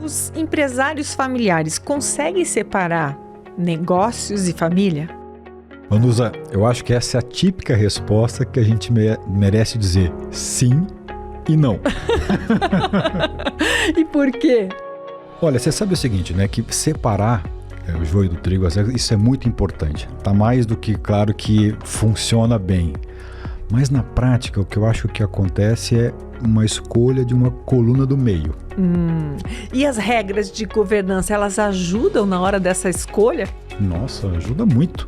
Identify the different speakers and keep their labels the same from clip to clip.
Speaker 1: Os empresários familiares conseguem separar negócios e família?
Speaker 2: Vanusa, eu acho que essa é a típica resposta que a gente merece dizer sim e não.
Speaker 1: E por quê?
Speaker 2: Olha, você sabe o seguinte, né? Que separar o joio do trigo, isso é muito importante. Tá mais do que claro que funciona bem. Mas na prática, o que eu acho que acontece é uma escolha de uma coluna do meio.
Speaker 1: E as regras de governança, elas ajudam na hora dessa escolha?
Speaker 2: Nossa, ajuda muito.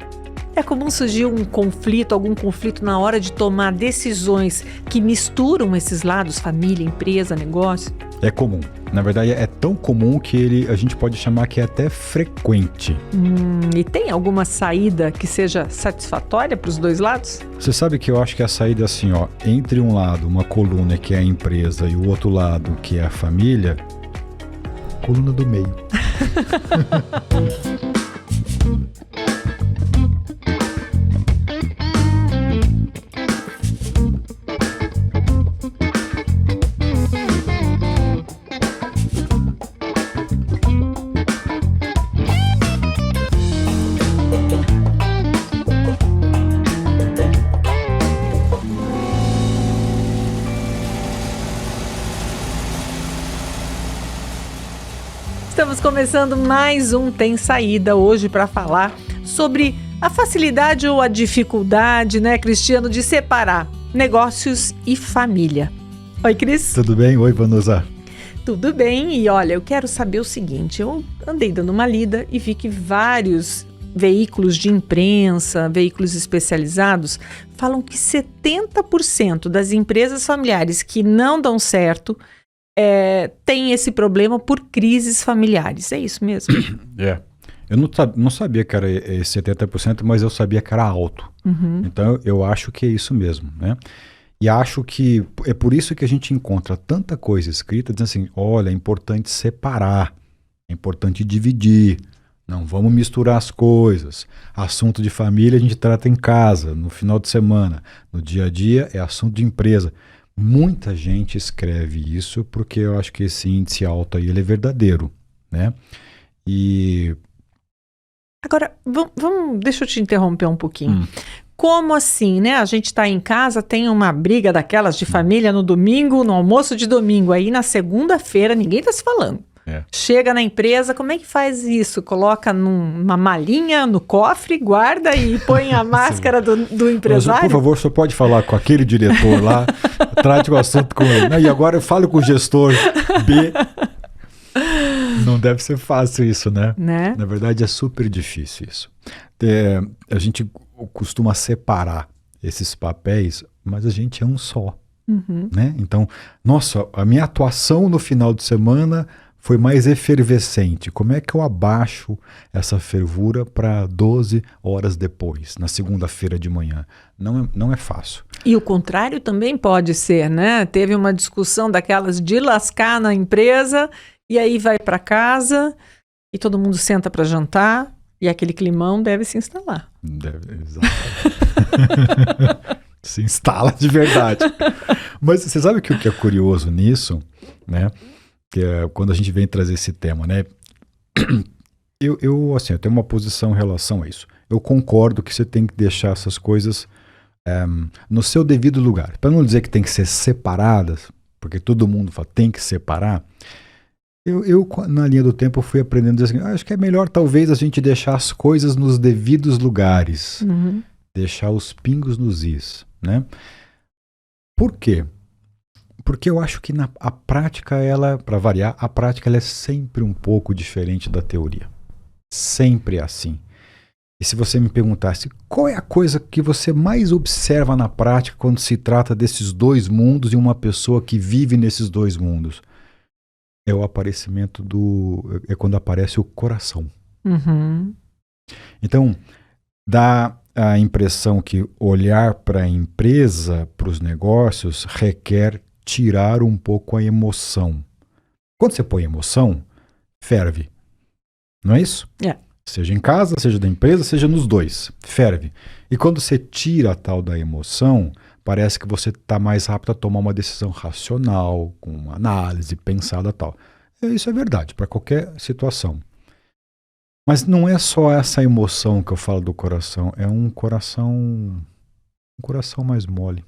Speaker 1: É comum surgir algum conflito na hora de tomar decisões que misturam esses lados, família, empresa, negócio?
Speaker 2: É comum. Na verdade, é tão comum que a gente pode chamar que é até frequente.
Speaker 1: E tem alguma saída que seja satisfatória para os dois lados?
Speaker 2: Você sabe que eu acho que a saída é assim, ó, entre um lado, uma coluna que é a empresa e o outro lado, que é a família, coluna do meio.
Speaker 1: Estamos começando mais um Tem Saída hoje para falar sobre a facilidade ou a dificuldade, né, Cristiano, de separar negócios e família. Oi, Cris.
Speaker 2: Tudo bem? Oi, Vanusa.
Speaker 1: Tudo bem, e olha, eu quero saber o seguinte, eu andei dando uma lida e vi que vários veículos de imprensa, veículos especializados, falam que 70% das empresas familiares que não dão certo tem esse problema por crises familiares. É isso mesmo?
Speaker 2: Eu não sabia que era esse 70%, mas eu sabia que era alto. Então eu acho que é isso mesmo, né? E acho que é por isso que a gente encontra tanta coisa escrita dizendo assim, olha, é importante separar, é importante dividir, não vamos misturar as coisas. Assunto de família a gente trata em casa, no final de semana, no dia a dia é assunto de empresa. Muita gente escreve isso porque eu acho que esse índice alto aí ele é verdadeiro, né? E
Speaker 1: agora, deixa eu te interromper um pouquinho. Como assim, né? A gente está em casa, tem uma briga daquelas de família no domingo, no almoço de domingo. Aí na segunda-feira ninguém está se falando. Chega na empresa, como é que faz isso? Coloca numa malinha no cofre, guarda e põe a máscara do empresário?
Speaker 2: Mas, por favor, só pode falar com aquele diretor lá, trate o assunto com ele. E agora eu falo com o gestor B. Não deve ser fácil isso, né? Na verdade é super difícil isso. A gente costuma separar esses papéis, mas a gente é um só. Né? Então, nossa, a minha atuação no final de semana foi mais efervescente. Como é que eu abaixo essa fervura para 12 horas depois, na segunda-feira de manhã? Não é fácil.
Speaker 1: E o contrário também pode ser, né? Teve uma discussão daquelas de lascar na empresa e aí vai para casa e todo mundo senta para jantar e aquele climão deve se instalar.
Speaker 2: Exatamente. Se instala de verdade. Mas você sabe que o que é curioso nisso, né? Que é quando a gente vem trazer esse tema, né? Eu tenho uma posição em relação a isso. Eu concordo que você tem que deixar essas coisas no seu devido lugar. Para não dizer que tem que ser separadas, porque todo mundo fala tem que separar. Eu na linha do tempo, fui aprendendo assim, acho que é melhor talvez a gente deixar as coisas nos devidos lugares. Deixar os pingos nos is, né? Por quê? Porque eu acho que a prática, para variar, a prática ela é sempre um pouco diferente da teoria. Sempre é assim. E se você me perguntasse, qual é a coisa que você mais observa na prática quando se trata desses dois mundos e uma pessoa que vive nesses dois mundos? É o aparecimento é quando aparece o coração. Então, dá a impressão que olhar para a empresa, para os negócios, requer tirar um pouco a emoção. Quando você põe emoção, ferve. Não é isso? Seja em casa, seja da empresa, seja nos dois. Ferve. E quando você tira a tal da emoção, parece que você está mais rápido a tomar uma decisão racional, com uma análise pensada e tal. Isso é verdade, para qualquer situação. Mas não é só essa emoção que eu falo do coração, é um coração mais mole.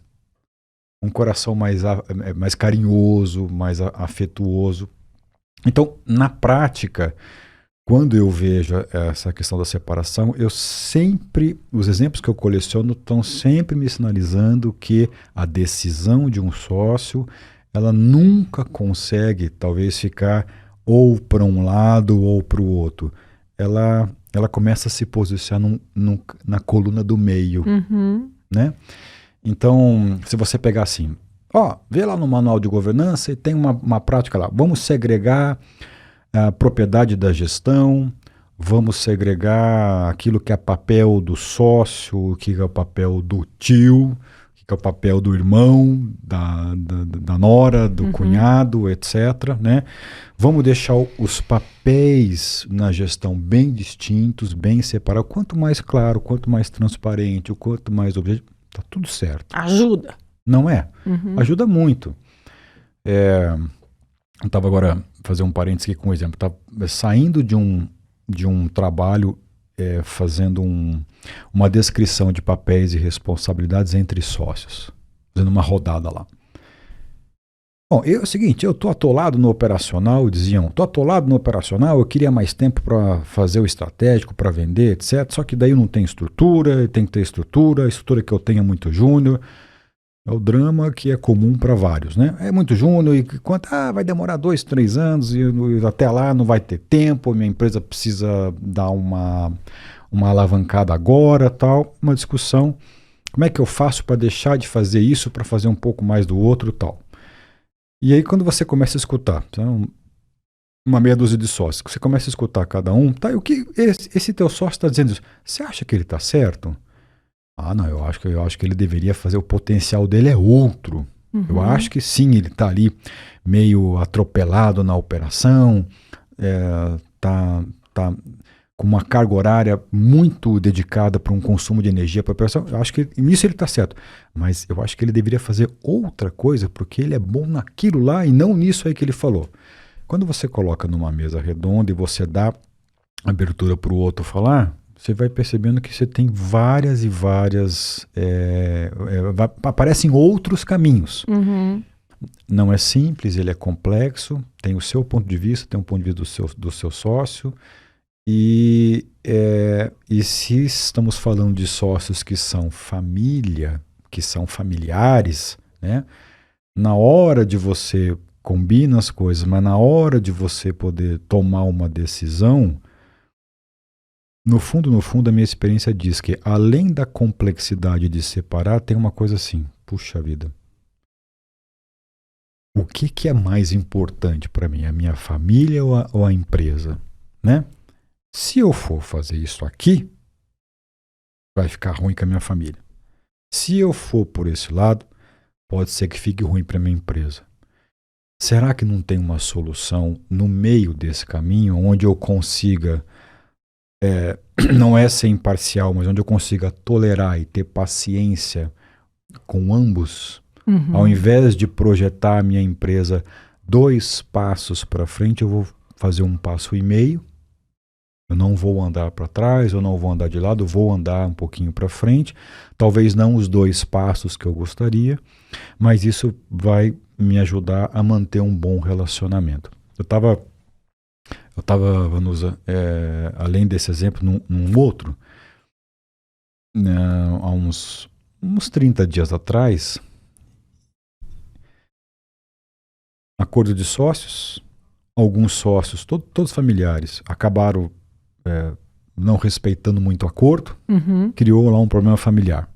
Speaker 2: Um coração mais carinhoso, mais afetuoso. Então, na prática, quando eu vejo essa questão da separação, os exemplos que eu coleciono estão sempre me sinalizando que a decisão de um sócio, ela nunca consegue, talvez, ficar ou para um lado ou para o outro. Ela começa a se posicionar na coluna do meio, né? Então, se você pegar assim, vê lá no manual de governança e tem uma prática lá, vamos segregar a propriedade da gestão, vamos segregar aquilo que é papel do sócio, o que é o papel do tio, o que é o papel do irmão, da nora, do cunhado, etc., né? Vamos deixar os papéis na gestão bem distintos, bem separados. Quanto mais claro, quanto mais transparente, quanto mais objetivo, tá tudo certo.
Speaker 1: Ajuda.
Speaker 2: Não é? Ajuda muito. Eu estava agora, fazer um parênteses aqui com um exemplo, estava saindo de um trabalho, fazendo uma descrição de papéis e responsabilidades entre sócios, fazendo uma rodada lá. Bom, é o seguinte, eu estou atolado no operacional, diziam, estou atolado no operacional, eu queria mais tempo para fazer o estratégico, para vender, etc. Só que daí eu não tenho estrutura, tem que ter estrutura, a estrutura que eu tenho é muito júnior. É o drama que é comum para vários, né? É muito júnior e vai demorar 2, 3 anos e até lá não vai ter tempo, minha empresa precisa dar uma alavancada agora, tal, uma discussão. Como é que eu faço para deixar de fazer isso para fazer um pouco mais do outro, tal? E aí quando você começa a escutar, então, uma meia dúzia de sócios, você começa a escutar cada um, tá? E o que esse teu sócio está dizendo isso? Você acha que ele está certo? Não, eu acho que ele deveria fazer, o potencial dele é outro. Eu acho que sim, ele está ali meio atropelado na operação, tá com uma carga horária muito dedicada para um consumo de energia para a operação. Eu acho que nisso ele está certo, mas eu acho que ele deveria fazer outra coisa, porque ele é bom naquilo lá e não nisso aí que ele falou. Quando você coloca numa mesa redonda e você dá abertura para o outro falar, você vai percebendo que você tem várias e várias... aparecem outros caminhos. Não é simples, ele é complexo, tem o seu ponto de vista, tem um ponto de vista do seu sócio. E se estamos falando de sócios que são família, que são familiares, né? Na hora de você combina as coisas, mas na hora de você poder tomar uma decisão... No fundo, a minha experiência diz que, além da complexidade de separar, tem uma coisa assim, puxa vida. O que é mais importante para mim? A minha família ou a empresa? Né? Se eu for fazer isso aqui, vai ficar ruim com a minha família. Se eu for por esse lado, pode ser que fique ruim para a minha empresa. Será que não tem uma solução no meio desse caminho, onde eu consiga... não é ser imparcial, mas onde eu consiga tolerar e ter paciência com ambos, ao invés de projetar a minha empresa 2 passos para frente, eu vou fazer 1,5 passo. Eu não vou andar para trás, eu não vou andar de lado, eu vou andar um pouquinho para frente. Talvez não os 2 passos que eu gostaria, mas isso vai me ajudar a manter um bom relacionamento. Eu estava, Vanusa, além desse exemplo, num outro, há uns 30 dias atrás, acordo de sócios, alguns sócios, todos familiares, acabaram não respeitando muito o acordo, criou lá um problema familiar.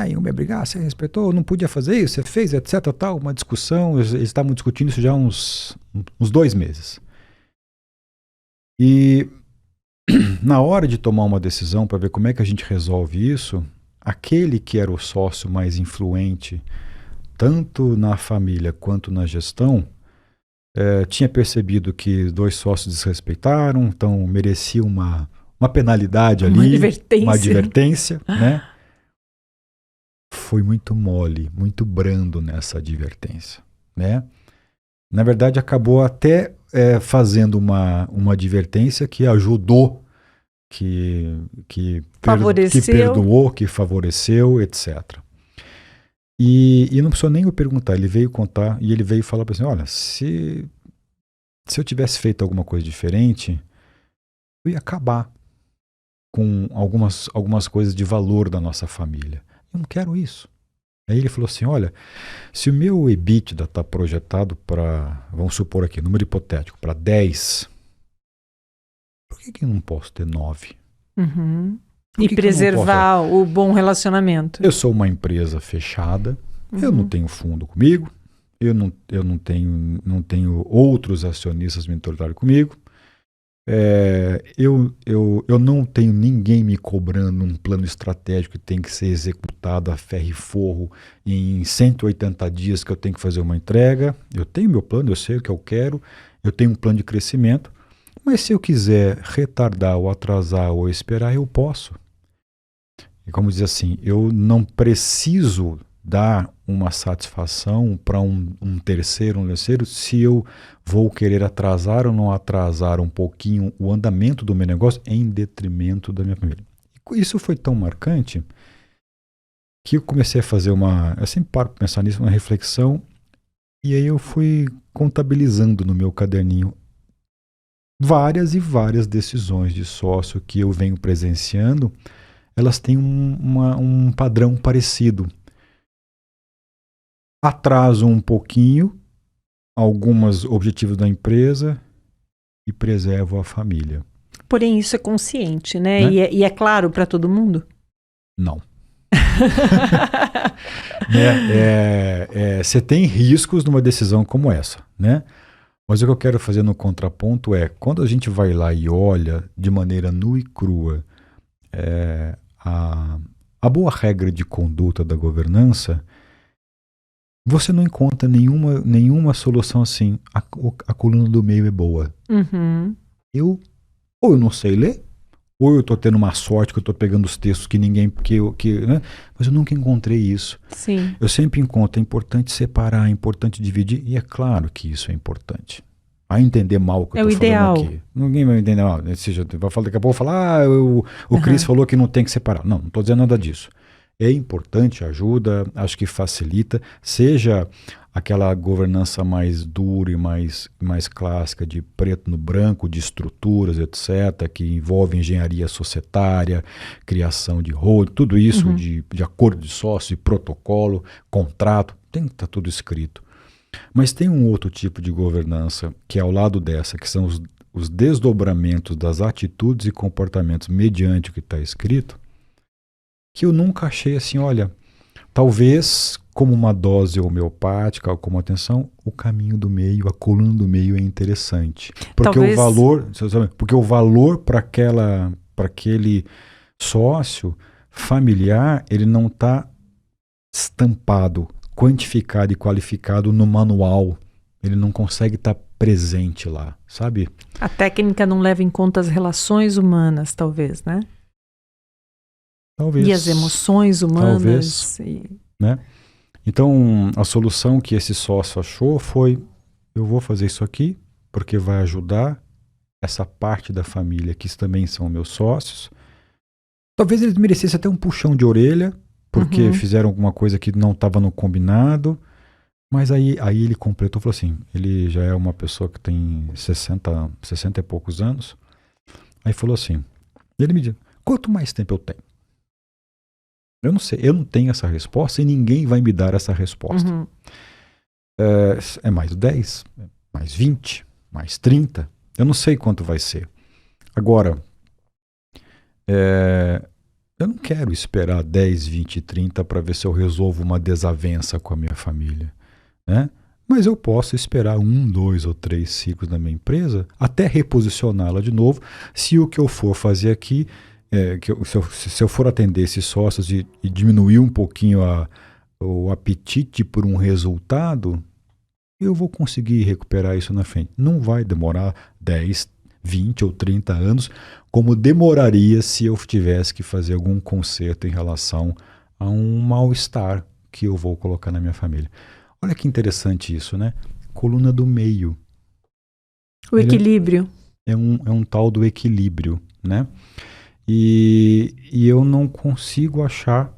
Speaker 2: Iam me brigar, você respeitou, não podia fazer isso, você fez, etc, tal, uma discussão, eles estavam discutindo isso já há uns 2 meses. E na hora de tomar uma decisão para ver como é que a gente resolve isso, aquele que era o sócio mais influente, tanto na família quanto na gestão, tinha percebido que 2 sócios desrespeitaram, então merecia uma penalidade ali, uma advertência, né? Foi muito mole, muito brando nessa advertência, né? Na verdade, acabou até fazendo uma advertência que ajudou, que perdoou, que favoreceu, etc. E não precisou nem eu perguntar, ele veio contar e ele veio falar para assim, olha, se eu tivesse feito alguma coisa diferente, eu ia acabar com algumas coisas de valor da nossa família. Eu não quero isso. Aí ele falou assim, olha, se o meu EBITDA está projetado para, vamos supor aqui, número hipotético, para 10, por que eu não posso ter 9?
Speaker 1: Uhum. E preservar o bom relacionamento.
Speaker 2: Eu sou uma empresa fechada, eu não tenho fundo comigo, eu não tenho outros acionistas minoritários comigo, eu não tenho ninguém me cobrando um plano estratégico que tem que ser executado a ferro e forro em 180 dias que eu tenho que fazer uma entrega. Eu tenho meu plano, eu sei o que eu quero, eu tenho um plano de crescimento, mas se eu quiser retardar ou atrasar ou esperar, eu posso. E como diz assim, eu não preciso dar uma satisfação para um terceiro se eu vou querer atrasar ou não atrasar um pouquinho o andamento do meu negócio em detrimento da minha família. Isso foi tão marcante que eu comecei a fazer eu sempre paro para pensar nisso, uma reflexão, e aí eu fui contabilizando no meu caderninho várias e várias decisões de sócio que eu venho presenciando, elas têm um padrão parecido. Atraso um pouquinho alguns objetivos da empresa e preservo a família.
Speaker 1: Porém, isso é consciente, né? E é claro para todo mundo?
Speaker 2: Não. Você tem riscos numa decisão como essa, né? Mas o que eu quero fazer no contraponto é, quando a gente vai lá e olha de maneira nua e crua a boa regra de conduta da governança, você não encontra nenhuma solução assim. A coluna do meio é boa.
Speaker 1: Uhum.
Speaker 2: Ou eu não sei ler, ou eu estou tendo uma sorte que eu estou pegando os textos que ninguém... né? Mas eu nunca encontrei isso.
Speaker 1: Sim.
Speaker 2: Eu sempre encontro, é importante separar, é importante dividir, e é claro que isso é importante. A entender mal o que eu estou falando aqui. Ninguém vai entender mal. Seja, vai falar, daqui a pouco falar, o Cris falou que não tem que separar. Não estou dizendo nada disso. É importante, ajuda, acho que facilita, seja aquela governança mais dura e mais clássica, de preto no branco, de estruturas, etc., que envolve engenharia societária, criação de holding, tudo isso de acordo de sócio, de protocolo, contrato, tem que estar tudo escrito. Mas tem um outro tipo de governança que é ao lado dessa, que são os desdobramentos das atitudes e comportamentos mediante o que está escrito, que eu nunca achei assim, olha, talvez como uma dose homeopática ou como atenção, o caminho do meio, a coluna do meio é interessante. Porque o valor para aquele sócio familiar, ele não está estampado, quantificado e qualificado no manual. Ele não consegue estar presente lá, sabe?
Speaker 1: A técnica não leva em conta as relações humanas, talvez, né?
Speaker 2: Talvez.
Speaker 1: E as emoções humanas.
Speaker 2: Talvez, né? Então, a solução que esse sócio achou foi, eu vou fazer isso aqui, porque vai ajudar essa parte da família, que também são meus sócios. Talvez eles merecessem até um puxão de orelha, porque fizeram alguma coisa que não estava no combinado, mas aí ele completou, falou assim, ele já é uma pessoa que tem 60 e poucos anos, aí falou assim, ele me disse, quanto mais tempo eu tenho? Eu não sei, eu não tenho essa resposta e ninguém vai me dar essa resposta. É mais 10, mais 20, mais 30, eu não sei quanto vai ser. Agora, eu não quero esperar 10, 20, 30 para ver se eu resolvo uma desavença com a minha família, né? Mas eu posso esperar 1, 2 ou 3 ciclos na minha empresa até reposicioná-la de novo, se o que eu for fazer aqui se eu for atender esses sócios e diminuir um pouquinho o apetite por um resultado, eu vou conseguir recuperar isso na frente. Não vai demorar 10, 20 ou 30 anos, como demoraria se eu tivesse que fazer algum conserto em relação a um mal-estar que eu vou colocar na minha família. Olha que interessante isso, né? coluna do meio.
Speaker 1: O equilíbrio.
Speaker 2: É um tal do equilíbrio, né? E eu não consigo achar.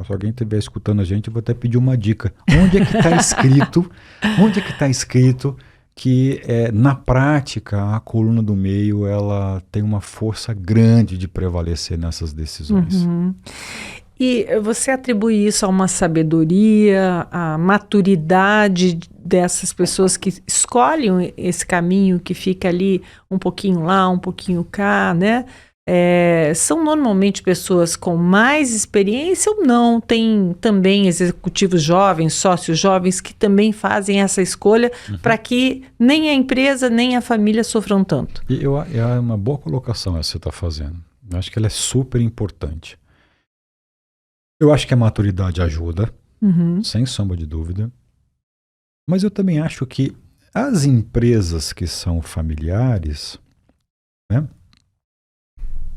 Speaker 2: Se alguém estiver escutando a gente, eu vou até pedir uma dica. Onde é que está escrito? Onde é que está escrito que na prática a coluna do meio ela tem uma força grande de prevalecer nessas decisões?
Speaker 1: Uhum. E você atribui isso a uma sabedoria, a maturidade dessas pessoas que escolhem esse caminho que fica ali um pouquinho lá, um pouquinho cá, né? São normalmente pessoas com mais experiência ou não? Tem também executivos jovens, sócios jovens que também fazem essa escolha para que nem a empresa nem a família sofram tanto.
Speaker 2: E é uma boa colocação essa que você está fazendo. Eu acho que ela é super importante. Eu acho que a maturidade ajuda, sem sombra de dúvida. Mas eu também acho que as empresas que são familiares, né,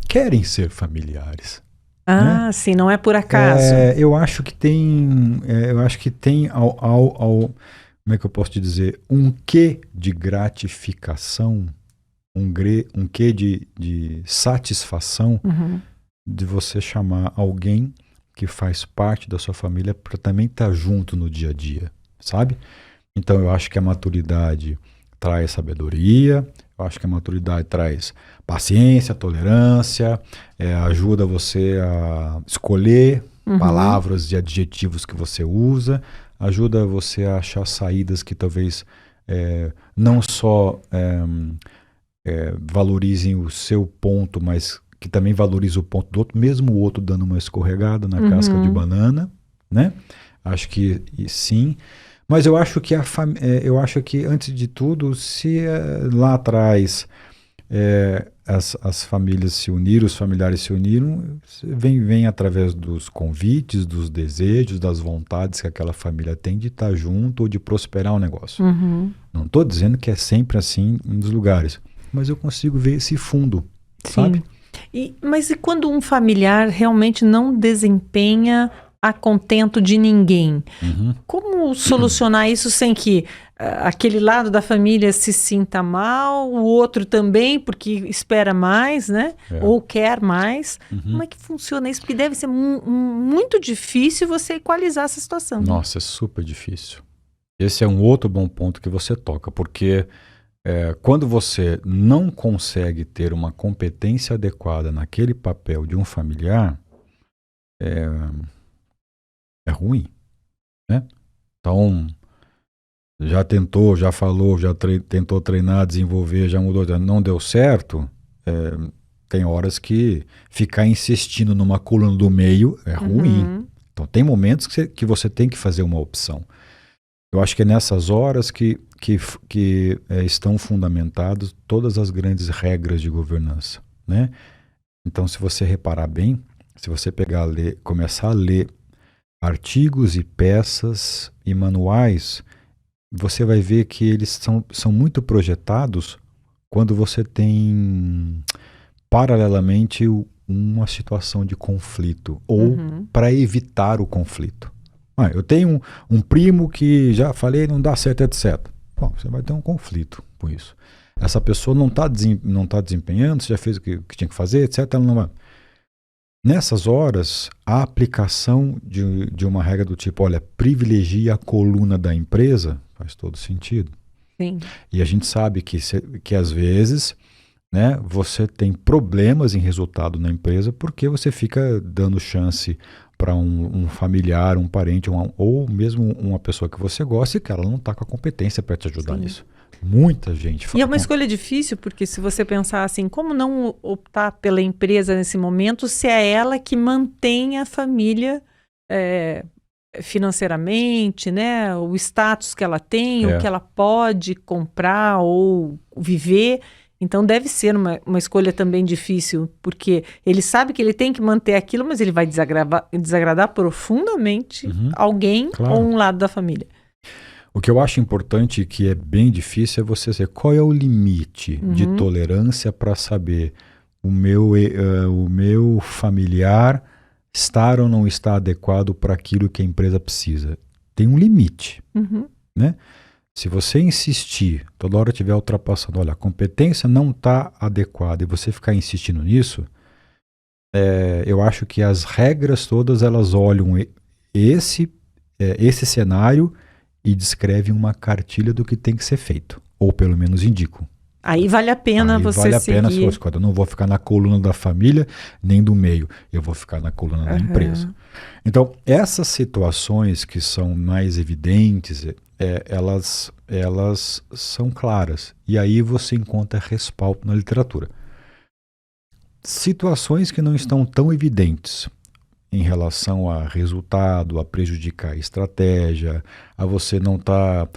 Speaker 2: querem ser familiares.
Speaker 1: Ah, né? Sim, não é por acaso.
Speaker 2: Eu acho que tem, como é que eu posso te dizer, um quê de gratificação, um quê de satisfação de você chamar alguém que faz parte da sua família para também estar junto no dia a dia, sabe? Então eu acho que a maturidade traz sabedoria, eu acho que a maturidade traz paciência, tolerância, ajuda você a escolher palavras e adjetivos que você usa, ajuda você a achar saídas que talvez não só valorizem o seu ponto, mas que também valoriza o ponto do outro, mesmo o outro dando uma escorregada na casca de banana, né? Acho que sim. Mas eu acho que antes de tudo, se lá atrás as famílias se uniram, os familiares se uniram, vem através dos convites, dos desejos, das vontades que aquela família tem de estar junto ou de prosperar um negócio. Não estou dizendo que é sempre assim em dos lugares, mas eu consigo ver esse fundo, sabe?
Speaker 1: Mas e quando um familiar realmente não desempenha a contento de ninguém? Como solucionar isso sem que aquele lado da família se sinta mal, o outro também, porque espera mais, né? Ou quer mais. Como é que funciona isso? Porque deve ser muito difícil você equalizar essa situação.
Speaker 2: Nossa, é super difícil. Esse é um outro bom ponto que você toca, porque quando você não consegue ter uma competência adequada naquele papel de um familiar, é ruim, né? Então, já tentou, já falou, já tentou treinar, desenvolver, já mudou, não deu certo, tem horas que ficar insistindo numa coluna do meio é ruim. Então, tem momentos que você tem que fazer uma opção. Eu acho que é nessas horas que estão fundamentadas todas as grandes regras de governança, né? Então, se você reparar bem, se você começar a ler artigos e peças e manuais, você vai ver que eles são muito projetados quando você tem paralelamente uma situação de conflito ou para evitar o conflito. Eu tenho um primo que já falei não dá certo, etc. Bom, você vai ter um conflito com isso. Essa pessoa não está desempenhando, você já fez o que tinha que fazer, etc. Ela não vai. Nessas horas, a aplicação de uma regra do tipo, olha, privilegia a coluna da empresa, faz todo sentido.
Speaker 1: Sim.
Speaker 2: E a gente sabe que às vezes, né, você tem problemas em resultado na empresa porque você fica dando chance para um familiar, um parente, ou mesmo uma pessoa que você gosta e que ela não está com a competência para te ajudar nisso. Muita gente fala.
Speaker 1: E é uma escolha difícil, porque se você pensar assim, como não optar pela empresa nesse momento, se é ela que mantém a família financeiramente, né? O status que ela tem, o que ela pode comprar ou viver. Então deve ser uma escolha também difícil, porque ele sabe que ele tem que manter aquilo, mas ele vai desagradar profundamente alguém ou um lado da família.
Speaker 2: O que eu acho importante e que é bem difícil é você saber qual é o limite de tolerância para saber o meu familiar estar ou não estar adequado para aquilo que a empresa precisa. Tem um limite, né? Se você insistir, toda hora estiver ultrapassando, olha, a competência não está adequada e você ficar insistindo nisso, eu acho que as regras todas elas olham esse cenário e descrevem uma cartilha do que tem que ser feito, ou pelo menos indicam.
Speaker 1: Aí vale a pena você seguir.
Speaker 2: Vale a pena, eu não vou ficar na coluna da família nem do meio, eu vou ficar na coluna da empresa. Então, essas situações que são mais evidentes, elas são claras. E aí você encontra respaldo na literatura. Situações que não estão tão evidentes em relação a resultado, a prejudicar a estratégia, a você não tá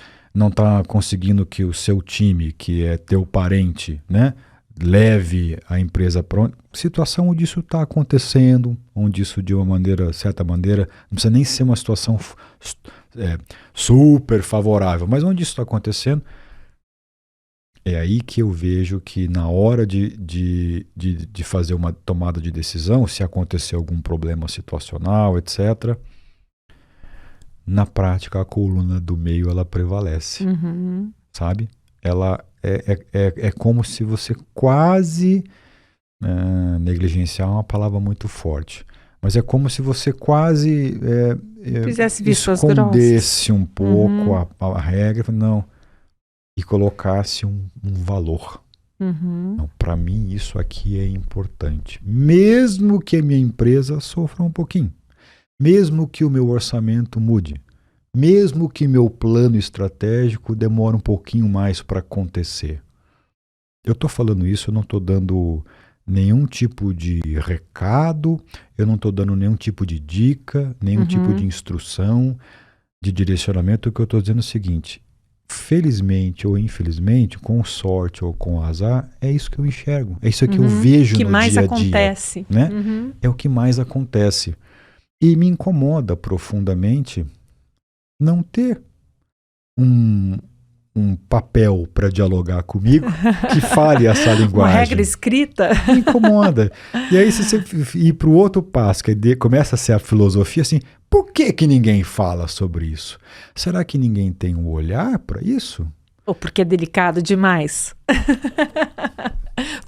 Speaker 2: conseguindo que o seu time, que é teu parente, né, leve a empresa para onde... Situação onde isso está acontecendo, onde isso de uma certa maneira, não precisa nem ser uma situação super favorável, mas onde isso está acontecendo, é aí que eu vejo que na hora de fazer uma tomada de decisão, se acontecer algum problema situacional, etc., na prática a coluna do meio ela prevalece, sabe? Ela é como se você quase, negligenciar é uma palavra muito forte, mas é como se você quase
Speaker 1: fizesse vistas
Speaker 2: escondesse um pouco a regra, não, e colocasse um valor. Não, para mim isso aqui é importante, mesmo que a minha empresa sofra um pouquinho, mesmo que o meu orçamento mude, mesmo que meu plano estratégico demore um pouquinho mais para acontecer. Eu estou falando isso, eu não estou dando nenhum tipo de recado, eu não estou dando nenhum tipo de dica, nenhum tipo de instrução, de direcionamento. O que eu estou dizendo é o seguinte: felizmente ou infelizmente, com sorte ou com azar, é isso que eu enxergo, é isso que eu vejo no dia a dia. O que mais
Speaker 1: acontece.
Speaker 2: Né? É o que mais acontece. E me incomoda profundamente não ter um papel para dialogar comigo que fale essa linguagem.
Speaker 1: Uma regra escrita.
Speaker 2: Me incomoda. E aí se você ir para o outro passo, que começa a ser a filosofia, assim, por que ninguém fala sobre isso? Será que ninguém tem um olhar para isso?
Speaker 1: Ou porque é delicado demais?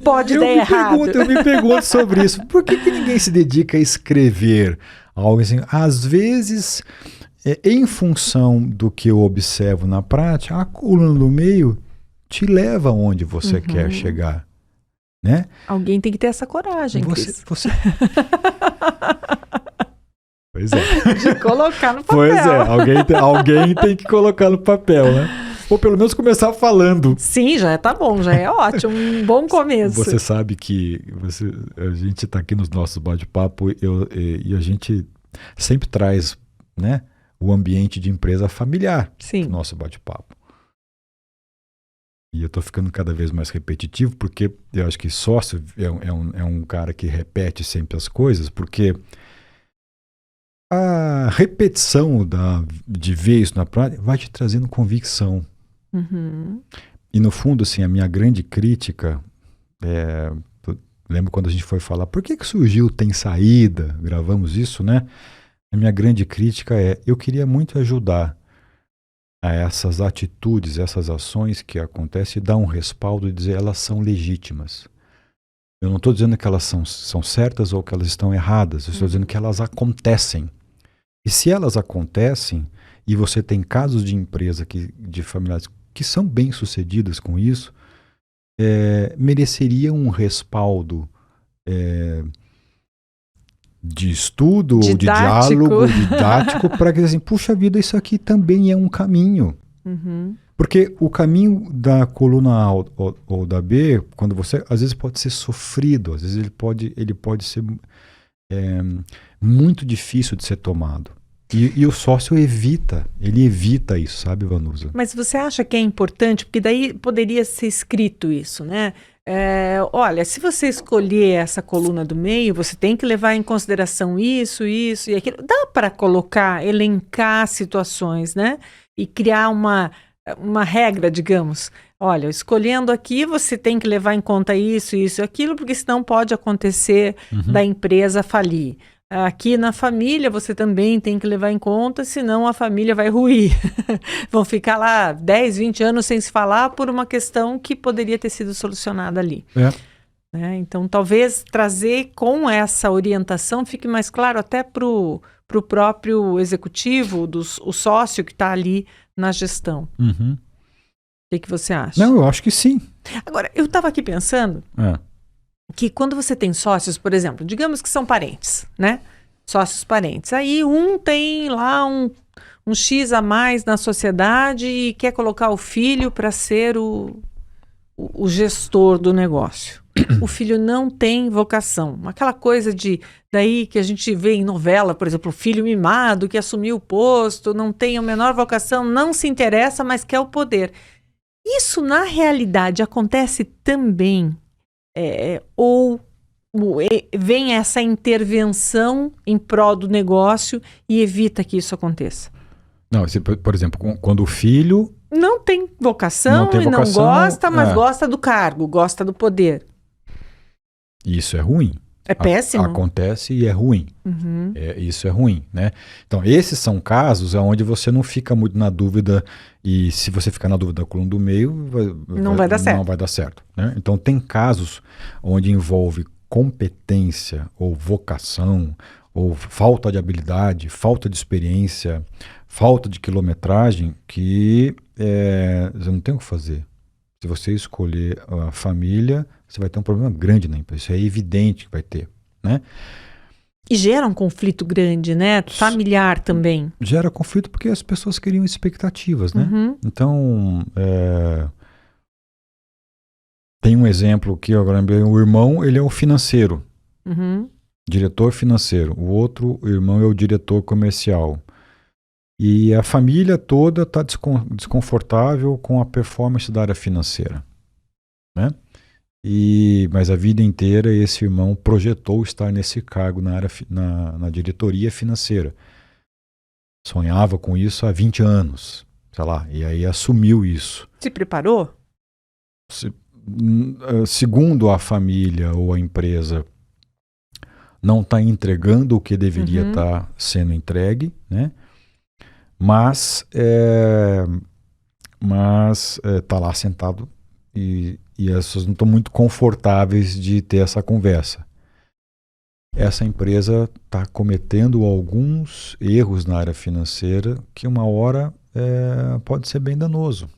Speaker 1: Pode dar errado.
Speaker 2: Eu me pergunto sobre isso. Por que ninguém se dedica a escrever algo assim? Às vezes, em função do que eu observo na prática, a coluna do meio te leva onde você quer chegar. Né?
Speaker 1: Alguém tem que ter essa coragem, Cris.
Speaker 2: Pois é.
Speaker 1: De colocar no papel.
Speaker 2: Pois é, alguém tem que colocar no papel, né? Ou pelo menos começar falando.
Speaker 1: Sim, já tá bom, já é ótimo, um bom começo.
Speaker 2: Você sabe que a gente está aqui nos nossos bate-papo e a gente sempre traz, né, o ambiente de empresa familiar no nosso bate-papo. E eu estou ficando cada vez mais repetitivo, porque eu acho que sócio é um cara que repete sempre as coisas, porque a repetição de ver isso na prática vai te trazendo convicção. E no fundo, assim, a minha grande crítica lembro quando a gente foi falar por que surgiu Tem Saída, gravamos isso, né? A minha grande crítica eu queria muito ajudar a essas atitudes, essas ações que acontecem, e dar um respaldo e dizer elas são legítimas. Eu não estou dizendo que elas são certas ou que elas estão erradas, eu estou dizendo que elas acontecem. E se elas acontecem, e você tem casos de empresa, de familiares que são bem-sucedidas com isso, mereceria um respaldo de estudo, ou de diálogo, didático, para que assim, puxa vida, isso aqui também é um caminho. Porque o caminho da coluna A ou da B, quando você, às vezes pode ser sofrido, às vezes ele pode ser muito difícil de ser tomado. E o sócio evita isso, sabe, Vanusa?
Speaker 1: Mas você acha que é importante? Porque daí poderia ser escrito isso, né? Olha, se você escolher essa coluna do meio, você tem que levar em consideração isso e aquilo. Dá para elencar situações, né? E criar uma regra, digamos. Olha, escolhendo aqui, você tem que levar em conta isso, aquilo, porque senão pode acontecer da empresa falir. aqui na família você também tem que levar em conta, senão a família vai ruir. Vão ficar lá 10, 20 anos sem se falar por uma questão que poderia ter sido solucionada ali. Né? Então, talvez trazer com essa orientação fique mais claro até para o próprio executivo, o sócio que está ali na gestão.
Speaker 2: Uhum.
Speaker 1: O que você acha?
Speaker 2: Não, eu acho que sim.
Speaker 1: Agora, eu estava aqui pensando que quando você tem sócios, por exemplo, digamos que são parentes, né? Sócios parentes. Aí um tem lá um X a mais na sociedade e quer colocar o filho para ser o gestor do negócio. O filho não tem vocação. Aquela coisa daí que a gente vê em novela, por exemplo, o filho mimado que assumiu o posto, não tem a menor vocação, não se interessa, mas quer o poder. Isso, na realidade, acontece também, ou vem essa intervenção em prol do negócio e evita que isso aconteça?
Speaker 2: Não, por exemplo, quando o filho...
Speaker 1: Não tem vocação e não gosta, mas gosta do cargo, gosta do poder.
Speaker 2: Isso é ruim.
Speaker 1: É péssimo.
Speaker 2: Acontece e é ruim.
Speaker 1: Uhum.
Speaker 2: Isso é ruim, né? Então, esses são casos onde você não fica muito na dúvida, e se você ficar na dúvida da coluna do meio,
Speaker 1: não vai dar certo.
Speaker 2: Não vai dar certo, né? Então, tem casos onde envolve competência ou vocação, ou falta de habilidade, falta de experiência, falta de quilometragem, que você não tem o que fazer. Se você escolher a família, você vai ter um problema grande na empresa. Isso é evidente que vai ter, né?
Speaker 1: E gera um conflito grande, né? Familiar também.
Speaker 2: Gera conflito porque as pessoas criam expectativas, né?
Speaker 1: Uhum.
Speaker 2: Então, tem um exemplo que eu agora lembrei. O irmão, ele é o financeiro.
Speaker 1: Uhum.
Speaker 2: Diretor financeiro. O outro irmão é o diretor comercial. E a família toda está desconfortável com a performance da área financeira, né? Mas a vida inteira esse irmão projetou estar nesse cargo na diretoria financeira. Sonhava com isso há 20 anos, sei lá, e aí assumiu isso.
Speaker 1: Se preparou?
Speaker 2: Segundo a família ou a empresa, não está entregando o que deveria estar sendo entregue, né? Mas está lá sentado e as pessoas não estão muito confortáveis de ter essa conversa. Essa empresa está cometendo alguns erros na área financeira que uma hora pode ser bem danoso,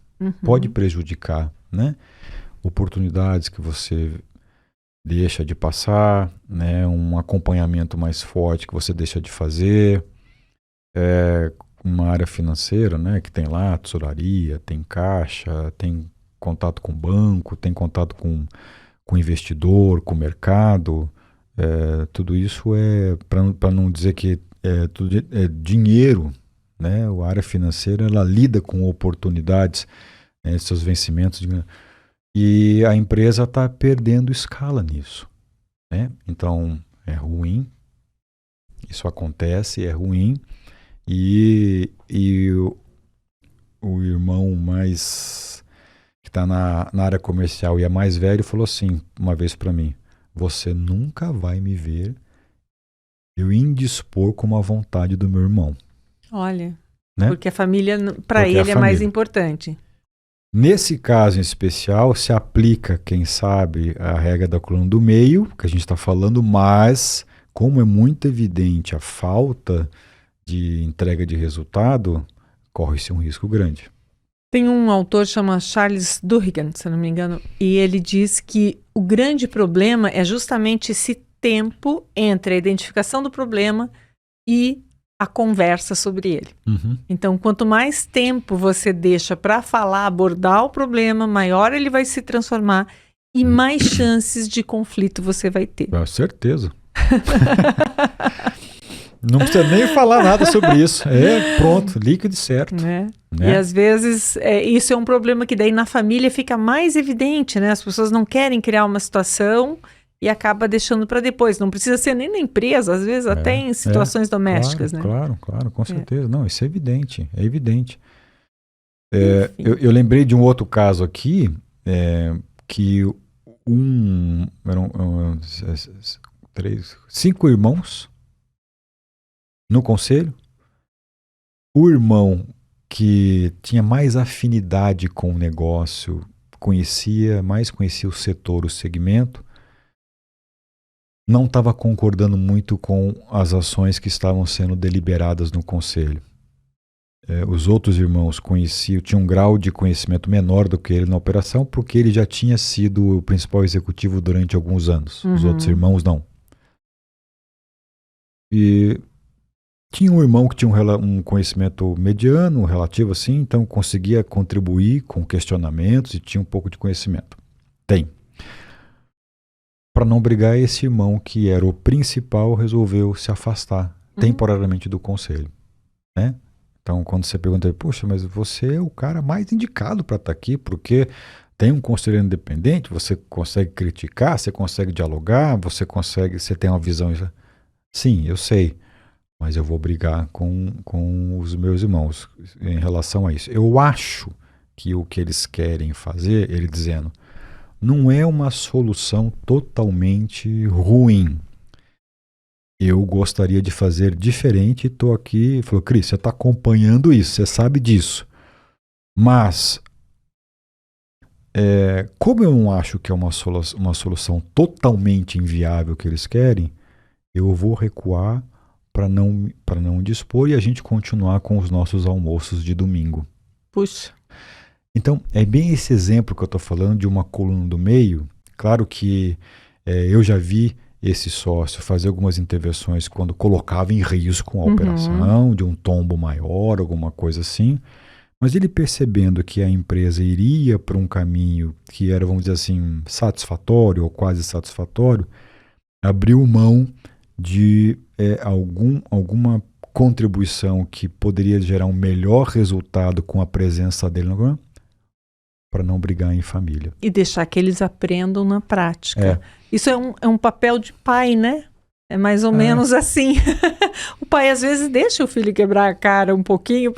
Speaker 2: pode prejudicar, né? Oportunidades que você deixa de passar, né? Um acompanhamento mais forte que você deixa de fazer. Uma área financeira, né, que tem lá tesouraria, tem caixa, tem contato com o banco, tem contato com investidor, com o mercado, tudo isso para não dizer que tudo é dinheiro, né? A área financeira ela lida com oportunidades, seus vencimentos, e a empresa está perdendo escala nisso, né? Então é ruim, isso acontece, é ruim. E o irmão mais que está na área comercial e é mais velho falou assim uma vez para mim: você nunca vai me ver eu indispor com a vontade do meu irmão.
Speaker 1: Olha,
Speaker 2: né?
Speaker 1: Porque a família para ele é mais importante.
Speaker 2: Nesse caso em especial se aplica, quem sabe, a regra da coluna do meio que a gente está falando, mas como é muito evidente a falta de entrega de resultado, corre-se um risco grande.
Speaker 1: Tem um autor chamado Charles Duhigg, se não me engano, e ele diz que o grande problema é justamente esse tempo entre a identificação do problema e a conversa sobre ele. Então, quanto mais tempo você deixa para falar, abordar o problema, maior ele vai se transformar e mais chances de conflito você vai ter.
Speaker 2: Com certeza. Não precisa nem falar nada sobre isso. Pronto, líquido e certo.
Speaker 1: Né? E às vezes isso é um problema que daí na família fica mais evidente, né? As pessoas não querem criar uma situação e acaba deixando para depois. Não precisa ser nem na empresa, às vezes até em situações domésticas,
Speaker 2: claro,
Speaker 1: né?
Speaker 2: Claro, com certeza. Não, isso é evidente, é evidente. Eu lembrei de um outro caso aqui, que eram 5 irmãos, no conselho. O irmão que tinha mais afinidade com o negócio, mais conhecia o setor, o segmento, não estava concordando muito com as ações que estavam sendo deliberadas no conselho. Os outros irmãos tinham um grau de conhecimento menor do que ele na operação, porque ele já tinha sido o principal executivo durante alguns anos. Os outros irmãos não. E tinha um irmão que tinha um conhecimento mediano, relativo assim, então conseguia contribuir com questionamentos e tinha um pouco de conhecimento. Para não brigar, esse irmão, que era o principal, resolveu se afastar temporariamente do conselho, né? Então, quando você pergunta, poxa, mas você é o cara mais indicado para estar aqui, porque tem um conselheiro independente, você consegue criticar, você consegue dialogar, você tem uma visão. Sim, eu sei, mas eu vou brigar com os meus irmãos em relação a isso. Eu acho que o que eles querem fazer, ele dizendo, não é uma solução totalmente ruim. Eu gostaria de fazer diferente e estou aqui. Ele falou, Cris, você está acompanhando isso, você sabe disso. Mas, como eu não acho que é uma solução totalmente inviável que eles querem, eu vou recuar para não dispor e a gente continuar com os nossos almoços de domingo.
Speaker 1: Puxa.
Speaker 2: Então, é bem esse exemplo que eu estou falando de uma coluna do meio. Claro que eu já vi esse sócio fazer algumas intervenções quando colocava em risco a operação, de um tombo maior, alguma coisa assim. Mas ele percebendo que a empresa iria para um caminho que era, vamos dizer assim, satisfatório ou quase satisfatório, abriu mão de alguma contribuição que poderia gerar um melhor resultado com a presença dele no programa, para não brigar em família.
Speaker 1: E deixar que eles aprendam na prática. Isso é um papel de pai, né? É mais ou menos assim. O pai às vezes deixa o filho quebrar a cara um pouquinho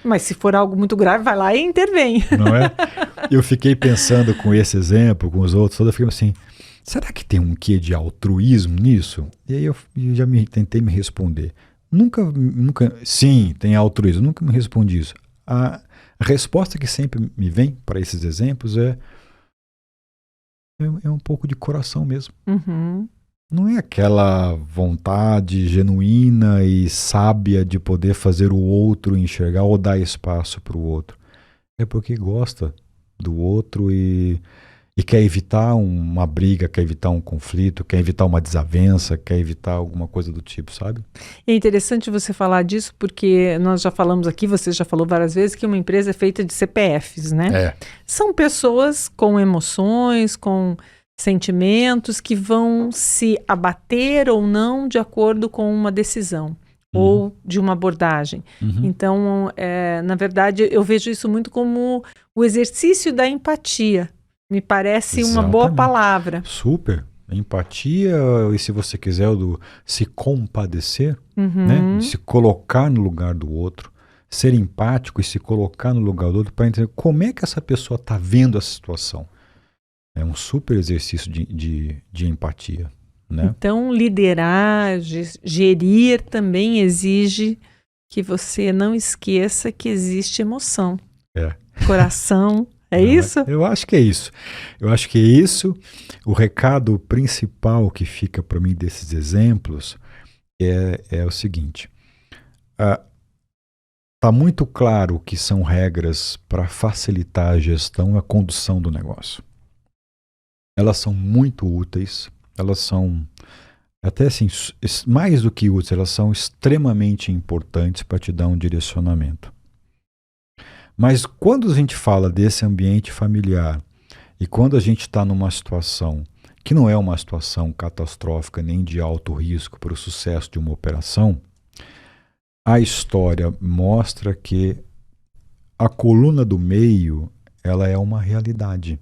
Speaker 1: mas se for algo muito grave, vai lá e intervém.
Speaker 2: Não é? Eu fiquei pensando com esse exemplo, com os outros, eu fiquei assim, será que tem um quê de altruísmo nisso? E aí eu já tentei me responder. Nunca, sim, tem altruísmo, nunca me respondi isso. A resposta que sempre me vem para esses exemplos é um pouco de coração mesmo. Não é aquela vontade genuína e sábia de poder fazer o outro enxergar ou dar espaço para o outro. É porque gosta do outro e quer evitar uma briga, quer evitar um conflito, quer evitar uma desavença, quer evitar alguma coisa do tipo, sabe?
Speaker 1: É interessante você falar disso porque nós já falamos aqui, você já falou várias vezes que uma empresa é feita de CPFs, né? São pessoas com emoções, com sentimentos que vão se abater ou não de acordo com uma decisão ou de uma abordagem. Então, na verdade, eu vejo isso muito como o exercício da empatia. Me parece uma boa palavra.
Speaker 2: Super. Empatia, e se você quiser, se compadecer, né? Se colocar no lugar do outro, ser empático e se colocar no lugar do outro para entender como é que essa pessoa está vendo a situação. É um super exercício de empatia. Né?
Speaker 1: Então, liderar, gerir também exige que você não esqueça que existe emoção. Coração. É isso?
Speaker 2: Eu acho que é isso. Eu acho que é isso. O recado principal que fica para mim desses exemplos é o seguinte. Está muito claro que são regras para facilitar a gestão e a condução do negócio. Elas são muito úteis. Elas são, até assim, mais do que úteis, elas são extremamente importantes para te dar um direcionamento. Mas quando a gente fala desse ambiente familiar e quando a gente está numa situação que não é uma situação catastrófica nem de alto risco para o sucesso de uma operação, a história mostra que a coluna do meio ela é uma realidade.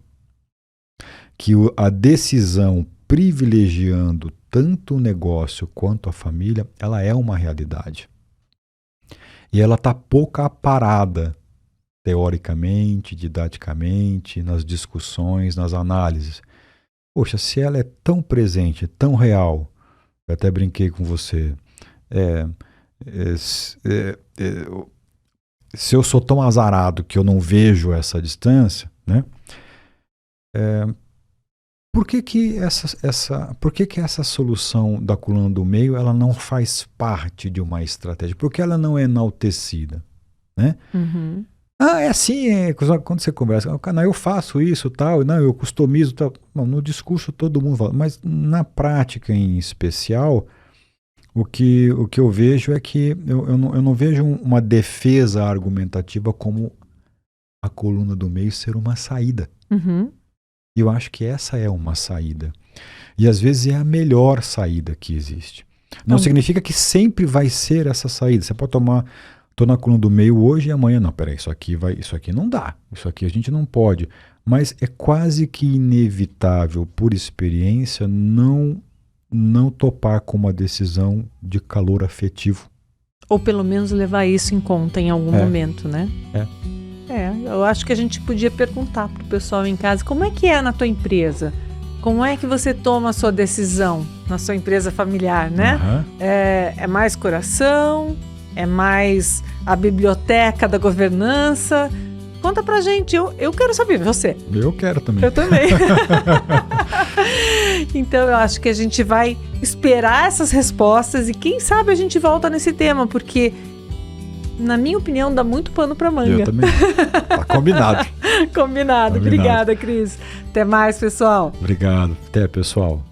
Speaker 2: Que a decisão privilegiando tanto o negócio quanto a família, ela é uma realidade. E ela está pouco aparada teoricamente, didaticamente, nas discussões, nas análises. Poxa, se ela é tão presente, tão real, eu até brinquei com você, se eu sou tão azarado que eu não vejo essa distância, né? Por que essa solução da coluna do meio ela não faz parte de uma estratégia? Por que ela não é enaltecida, né?
Speaker 1: Uhum.
Speaker 2: É assim, quando você conversa, não, eu faço isso, tal, não, eu customizo, tal. Bom, no discurso todo mundo fala, mas na prática em especial, o que eu vejo é que eu não vejo uma defesa argumentativa como a coluna do meio ser uma saída.
Speaker 1: Uhum.
Speaker 2: E eu acho que essa é uma saída. E às vezes é a melhor saída que existe. Não significa que sempre vai ser essa saída. Você pode tomar... Estou na coluna do meio hoje e amanhã não. Peraí, isso aqui não dá. Isso aqui a gente não pode. Mas é quase que inevitável, por experiência, não topar com uma decisão de calor afetivo.
Speaker 1: Ou pelo menos levar isso em conta em algum momento, né? Eu acho que a gente podia perguntar pro pessoal em casa, como é que é na tua empresa? Como é que você toma a sua decisão na sua empresa familiar, né?
Speaker 2: Uhum.
Speaker 1: É mais coração? É mais a biblioteca da governança? Conta pra gente, eu quero saber, você.
Speaker 2: Eu quero também.
Speaker 1: Eu também. Então eu acho que a gente vai esperar essas respostas e quem sabe a gente volta nesse tema, porque na minha opinião dá muito pano pra manga.
Speaker 2: Eu também. Tá combinado.
Speaker 1: Combinado. Obrigada, Cris. Até mais, pessoal.
Speaker 2: Obrigado. Até, pessoal.